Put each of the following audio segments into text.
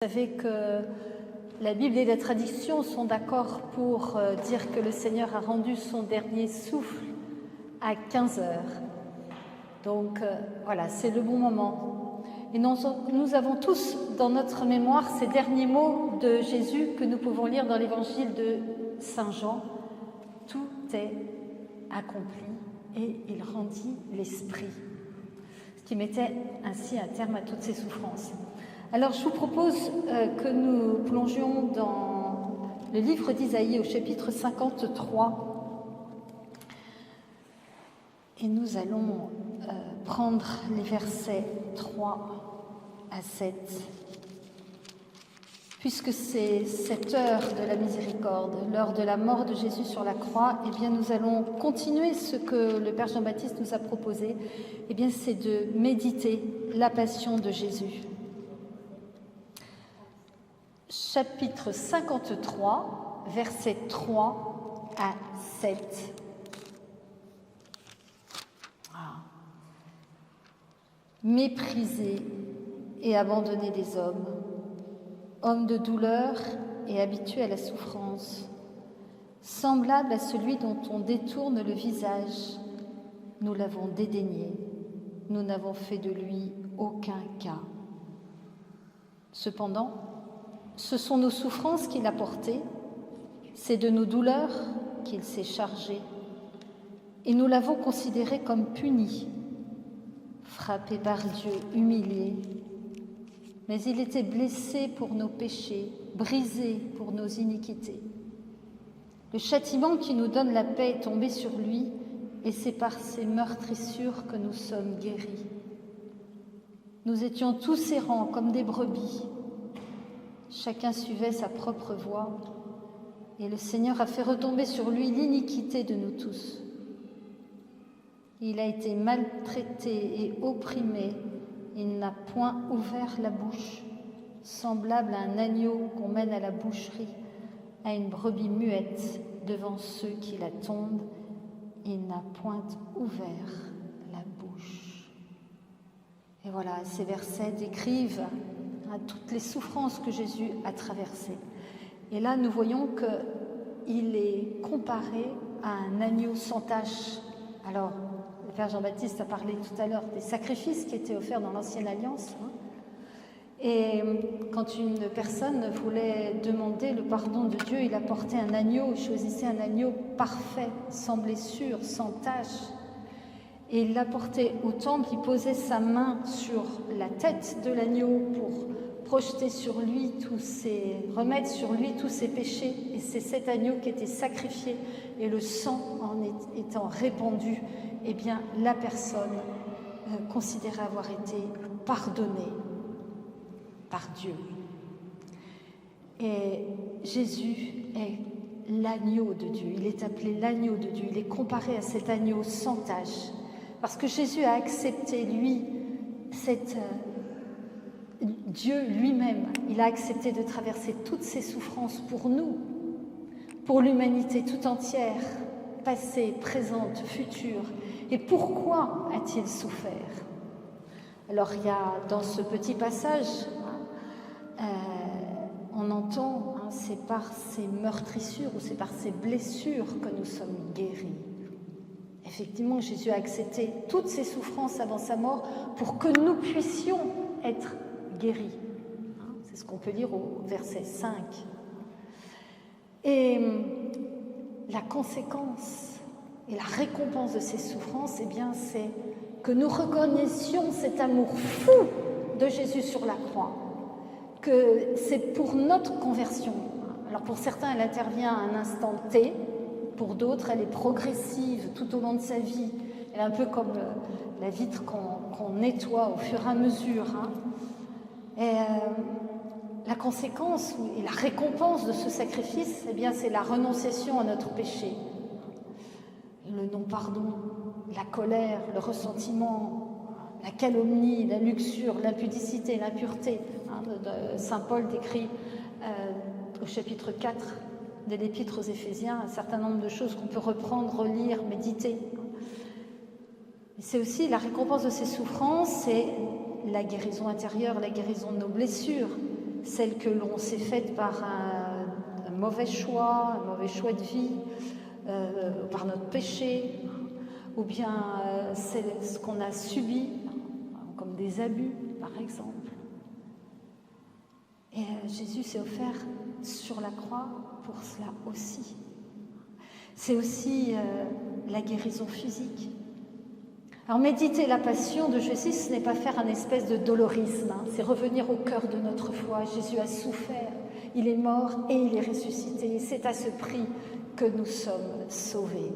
Vous savez que la Bible et la tradition sont d'accord pour dire que le Seigneur a rendu son dernier souffle à 15 heures. Donc voilà, c'est le bon moment. Et nous avons tous dans notre mémoire ces derniers mots de Jésus que nous pouvons lire dans l'évangile de Saint Jean. Tout est accompli et il rendit l'esprit, ce qui mettait ainsi un terme à toutes ses souffrances. Alors je vous propose que nous plongions dans le livre d'Isaïe au chapitre 53 et nous allons prendre les versets 3 à 7. Puisque c'est cette heure de la miséricorde, l'heure de la mort de Jésus sur la croix, eh bien nous allons continuer ce que le Père Jean-Baptiste nous a proposé, eh bien c'est de méditer la passion de Jésus. Chapitre 53, versets 3 à 7. Méprisé et abandonné des hommes, homme de douleur et habitué à la souffrance, semblable à celui dont on détourne le visage, nous l'avons dédaigné, nous n'avons fait de lui aucun cas. Cependant, ce sont nos souffrances qu'il a portées, c'est de nos douleurs qu'il s'est chargé, et nous l'avons considéré comme puni, frappé par Dieu, humilié. Mais il était blessé pour nos péchés, brisé pour nos iniquités. Le châtiment qui nous donne la paix est tombé sur lui, et c'est par ses meurtrissures que nous sommes guéris. Nous étions tous errants comme des brebis. Chacun suivait sa propre voie, et le Seigneur a fait retomber sur lui l'iniquité de nous tous. Il a été maltraité et opprimé, il n'a point ouvert la bouche, semblable à un agneau qu'on mène à la boucherie, à une brebis muette devant ceux qui la tondent, il n'a point ouvert la bouche. Et voilà, ces versets décrivent toutes les souffrances que Jésus a traversées. Et là, nous voyons qu'il est comparé à un agneau sans tache. Alors, le Père Jean-Baptiste a parlé tout à l'heure des sacrifices qui étaient offerts dans l'Ancienne Alliance. Et quand une personne voulait demander le pardon de Dieu, il apportait un agneau, il choisissait un agneau parfait, sans blessure, sans tache. Et il l'apportait au temple, il posait sa main sur la tête de l'agneau pour projeter sur lui remettre sur lui tous ses péchés. Et c'est cet agneau qui était sacrifié, et le sang en étant répandu, eh bien la personne considérait avoir été pardonnée par Dieu. Et Jésus est l'agneau de Dieu, il est appelé l'agneau de Dieu, il est comparé à cet agneau sans tache, parce que Jésus a accepté, lui, Dieu lui-même, il a accepté de traverser toutes ces souffrances pour nous, pour l'humanité tout entière, passée, présente, future. Et pourquoi a-t-il souffert? Alors il y a dans ce petit passage, on entend, c'est par ces meurtrissures ou c'est par ces blessures que nous sommes guéris. Effectivement, Jésus a accepté toutes ces souffrances avant sa mort pour que nous puissions être guéris. C'est ce qu'on peut lire au verset 5. Et la conséquence et la récompense de ces souffrances, eh bien, c'est que nous reconnaissions cet amour fou de Jésus sur la croix, que c'est pour notre conversion. Alors pour certains, elle intervient à un instant T, pour d'autres, elle est progressive tout au long de sa vie. Elle est un peu comme la vitre qu'on nettoie au fur et à mesure. Et la conséquence et la récompense de ce sacrifice, eh bien, c'est la renonciation à notre péché. Le non-pardon, la colère, le ressentiment, la calomnie, la luxure, l'impudicité, l'impureté. Saint Paul décrit au chapitre 4 de l'Épître aux Éphésiens un certain nombre de choses qu'on peut reprendre, relire, méditer. Et c'est aussi la récompense de ces souffrances, c'est la guérison intérieure, la guérison de nos blessures, celle que l'on s'est faite par un mauvais choix de vie, par notre péché, ou bien c'est ce qu'on a subi, comme des abus, par exemple. Et Jésus s'est offert sur la croix pour cela aussi. C'est aussi la guérison physique. Alors méditer la passion de Jésus, ce n'est pas faire un espèce de dolorisme, c'est revenir au cœur de notre foi. Jésus a souffert, il est mort et il est ressuscité. C'est à ce prix que nous sommes sauvés.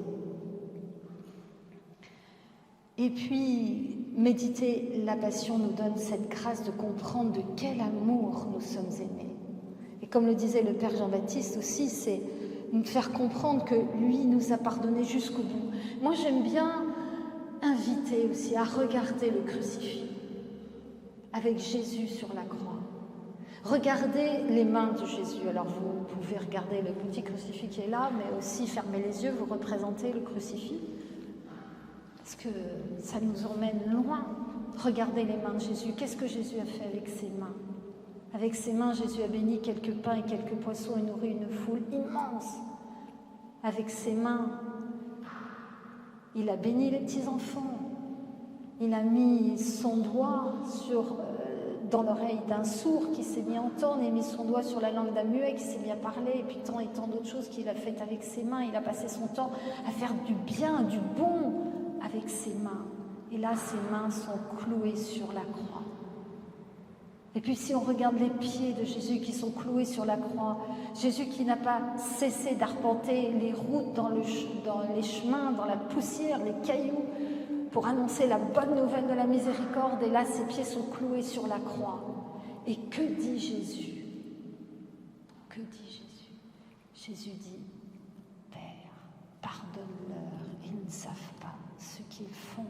Et puis, méditer la passion nous donne cette grâce de comprendre de quel amour nous sommes aimés. Et comme le disait le Père Jean-Baptiste aussi, c'est nous faire comprendre que lui nous a pardonné jusqu'au bout. Moi, j'aime bien inviter aussi à regarder le crucifix avec Jésus sur la croix. Regardez les mains de Jésus. Alors, vous pouvez regarder le petit crucifix qui est là, mais aussi fermer les yeux, vous représentez le crucifix. Parce que ça nous emmène loin. Regardez les mains de Jésus. Qu'est-ce que Jésus a fait avec ses mains? Avec ses mains, Jésus a béni quelques pains et quelques poissons et nourri une foule immense. Avec ses mains, il a béni les petits-enfants. Il a mis son doigt dans l'oreille d'un sourd qui s'est mis à entendre. Il a mis son doigt sur la langue d'un muet qui s'est mis à parler. Et puis tant et tant d'autres choses qu'il a faites avec ses mains. Il a passé son temps à faire du bien, du bon avec ses mains. Et là, ses mains sont clouées sur la croix. Et puis si on regarde les pieds de Jésus qui sont cloués sur la croix, Jésus qui n'a pas cessé d'arpenter les routes dans les chemins, dans la poussière, les cailloux, pour annoncer la bonne nouvelle de la miséricorde, et là ses pieds sont cloués sur la croix. Et que dit Jésus? Que dit Jésus? Jésus dit, Père, pardonne-leur, ils ne savent pas ce qu'ils font.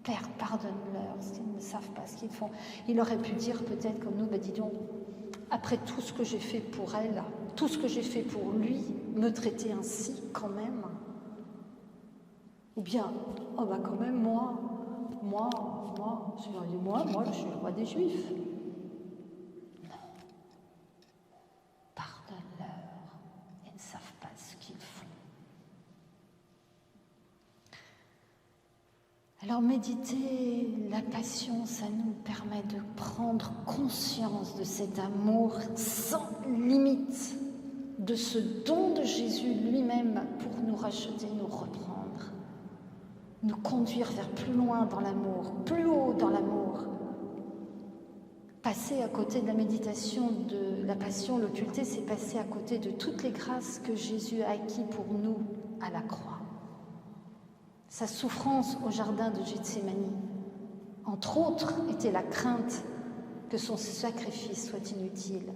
Père, pardonne-leur, s'ils ne savent pas ce qu'ils font. Il aurait pu dire peut-être comme nous, dis donc, après tout ce que j'ai fait pour elle, tout ce que j'ai fait pour lui, me traiter ainsi quand même. Ou bien, oh bah quand même, moi, je suis le roi des Juifs. Non. Pardonne-leur, ils ne savent pas ce qu'ils font. Alors méditer la passion, ça nous permet de prendre conscience de cet amour sans limite, de ce don de Jésus lui-même pour nous racheter, nous reprendre, nous conduire vers plus loin dans l'amour, plus haut dans l'amour. Passer à côté de la méditation de la passion, l'occulter, c'est passer à côté de toutes les grâces que Jésus a acquis pour nous à la croix. Sa souffrance au jardin de Gethsémani, entre autres, était la crainte que son sacrifice soit inutile.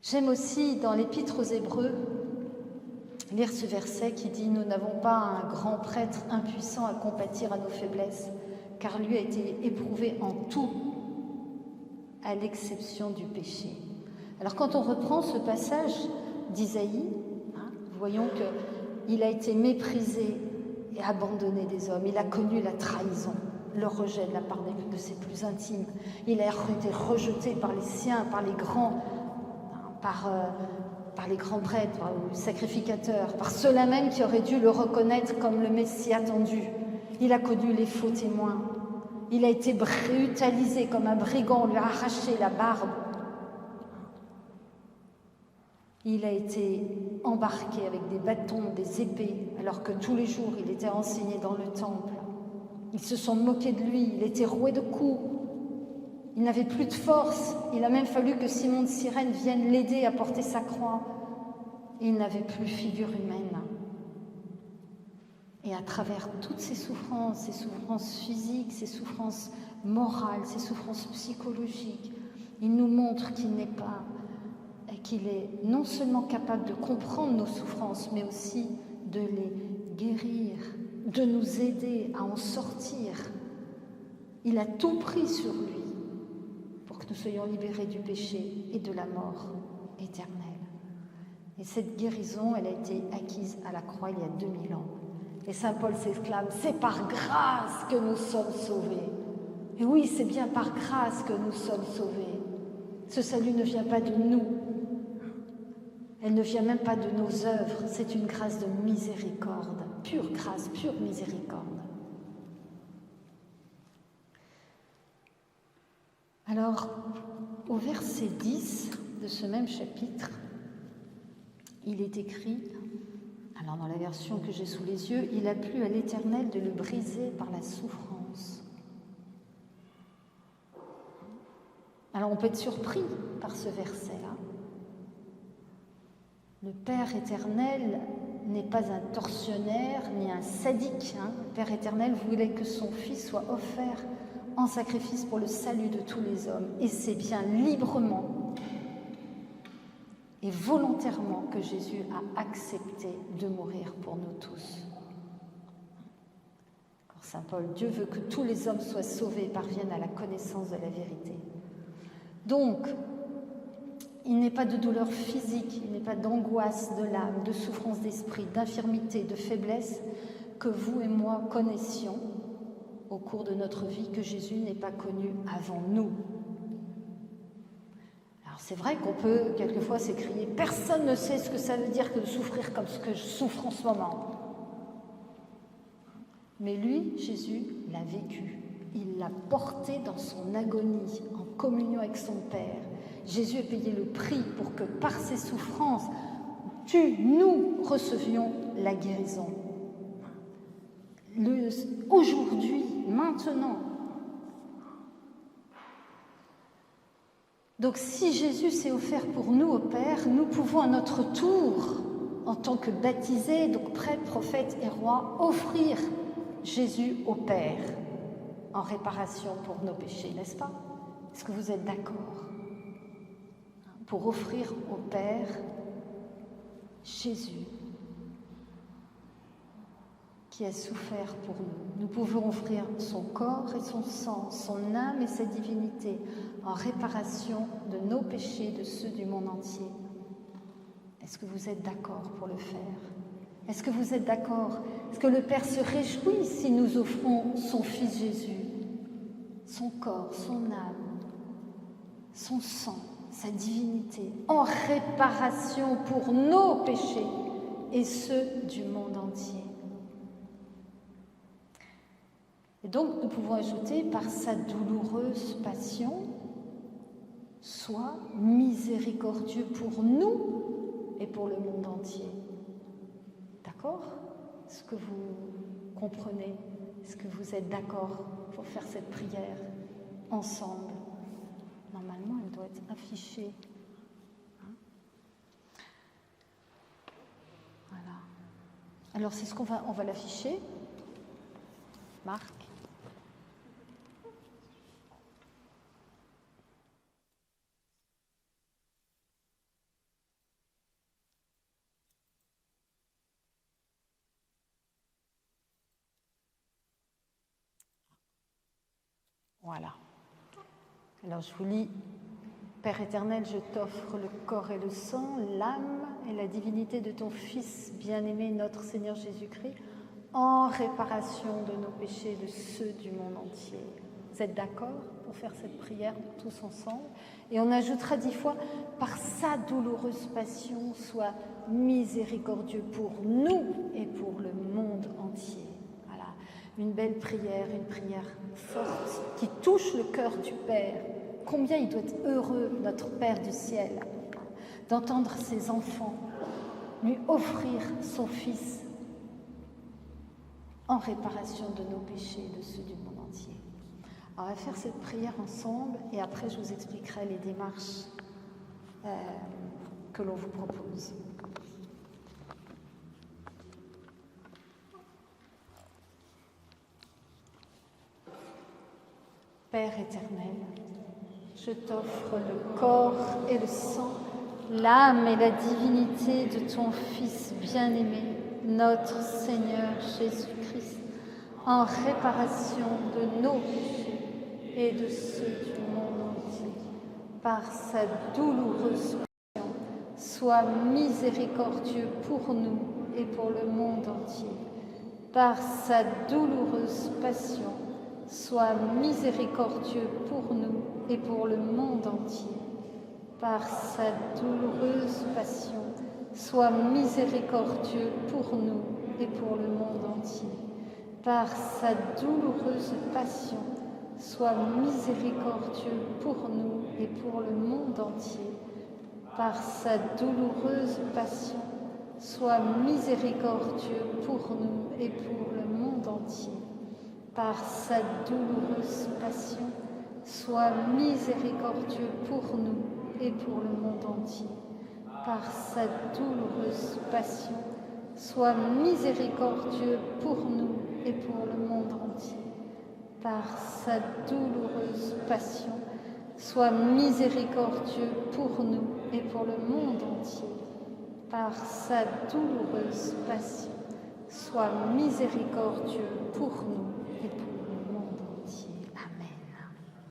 J'aime aussi, dans l'Épître aux Hébreux, lire ce verset qui dit « Nous n'avons pas un grand prêtre impuissant à compatir à nos faiblesses, car lui a été éprouvé en tout, à l'exception du péché. » Alors quand on reprend ce passage d'Isaïe, voyons que il a été méprisé et abandonné des hommes. Il a connu la trahison, le rejet de la part de ses plus intimes. Il a été rejeté par les siens, par les grands, par les grands prêtres, par les sacrificateurs, par ceux-là même qui auraient dû le reconnaître comme le Messie attendu. Il a connu les faux témoins. Il a été brutalisé comme un brigand, on lui a arraché la barbe. Il a été embarqué avec des bâtons, des épées, alors que tous les jours il était enseigné dans le temple. Ils se sont moqués de lui, il était roué de coups. Il n'avait plus de force. Il a même fallu que Simon de Cyrène vienne l'aider à porter sa croix. Il n'avait plus figure humaine. Et à travers toutes ces souffrances physiques, ces souffrances morales, ces souffrances psychologiques, il nous montre qu'il est non seulement capable de comprendre nos souffrances, mais aussi de les guérir, de nous aider à en sortir. Il a tout pris sur lui pour que nous soyons libérés du péché et de la mort éternelle. Et cette guérison, elle a été acquise à la croix il y a 2000 ans. Et saint Paul s'exclame, c'est par grâce que nous sommes sauvés. Et oui, c'est bien par grâce que nous sommes sauvés. Ce salut ne vient pas de nous. Elle ne vient même pas de nos œuvres. C'est une grâce de miséricorde, pure grâce, pure miséricorde. Alors, au verset 10 de ce même chapitre, il est écrit, alors dans la version que j'ai sous les yeux, « Il a plu à l'Éternel de le briser par la souffrance. » Alors on peut être surpris par ce verset-là. Le Père éternel n'est pas un tortionnaire ni un sadique. Le Père éternel voulait que son Fils soit offert en sacrifice pour le salut de tous les hommes. Et c'est bien librement et volontairement que Jésus a accepté de mourir pour nous tous. Alors, Saint Paul, Dieu veut que tous les hommes soient sauvés et parviennent à la connaissance de la vérité. Donc, il n'est pas de douleur physique, il n'est pas d'angoisse de l'âme, de souffrance d'esprit, d'infirmité, de faiblesse que vous et moi connaissions au cours de notre vie, que Jésus n'ait pas connu avant nous. Alors c'est vrai qu'on peut quelquefois s'écrier « Personne ne sait ce que ça veut dire que de souffrir comme ce que je souffre en ce moment. » Mais lui, Jésus, l'a vécu. Il l'a porté dans son agonie, en communion avec son Père. Jésus a payé le prix pour que par ses souffrances, nous recevions la guérison. Aujourd'hui, maintenant. Donc si Jésus s'est offert pour nous au Père, nous pouvons à notre tour, en tant que baptisés, donc prêtres, prophètes et rois, offrir Jésus au Père en réparation pour nos péchés, n'est-ce pas? Est-ce que vous êtes d'accord? Pour offrir au Père Jésus qui a souffert pour nous. Nous pouvons offrir son corps et son sang, son âme et sa divinité en réparation de nos péchés, de ceux du monde entier. Est-ce que vous êtes d'accord pour le faire? Est-ce que vous êtes d'accord? Est-ce que le Père se réjouit si nous offrons son Fils Jésus, son corps, son âme, son sang, sa divinité, en réparation pour nos péchés et ceux du monde entier? Et donc, nous pouvons ajouter, par sa douloureuse passion, soit miséricordieux pour nous et pour le monde entier. D'accord? Est-ce que vous comprenez? Est-ce que vous êtes d'accord pour faire cette prière ensemble? Normalement, elle doit être affichée. Voilà. Alors, c'est ce qu'on va l'afficher. Marc. Voilà. Alors je vous lis, Père éternel, je t'offre le corps et le sang, l'âme et la divinité de ton Fils bien-aimé, notre Seigneur Jésus-Christ, en réparation de nos péchés et de ceux du monde entier. Vous êtes d'accord pour faire cette prière tous ensemble? Et on ajoutera 10 fois, par sa douloureuse passion, sois miséricordieux pour nous et pour le monde entier. Une belle prière, une prière forte qui touche le cœur du Père. Combien il doit être heureux, notre Père du ciel, d'entendre ses enfants lui offrir son Fils en réparation de nos péchés et de ceux du monde entier. Alors, on va faire cette prière ensemble et après je vous expliquerai les démarches que l'on vous propose. Père éternel, je t'offre le corps et le sang, l'âme et la divinité de ton Fils bien-aimé, notre Seigneur Jésus-Christ, en réparation de nos péchés et de ceux du monde entier. Par sa douloureuse passion, sois miséricordieux pour nous et pour le monde entier. Par sa douloureuse passion, sois miséricordieux pour nous et pour le monde entier. par sa douloureuse passion, sois miséricordieux pour nous et pour le monde entier. Par sa douloureuse passion, sois miséricordieux pour nous et pour le monde entier. Par sa douloureuse passion, sois miséricordieux pour nous et pour le monde entier. Par sa douloureuse passion, sois miséricordieux pour nous et pour le monde entier. Par sa douloureuse passion, sois miséricordieux pour nous et pour le monde entier. Par sa douloureuse passion, sois miséricordieux pour nous et pour le monde entier. Par sa douloureuse passion, sois miséricordieux pour nous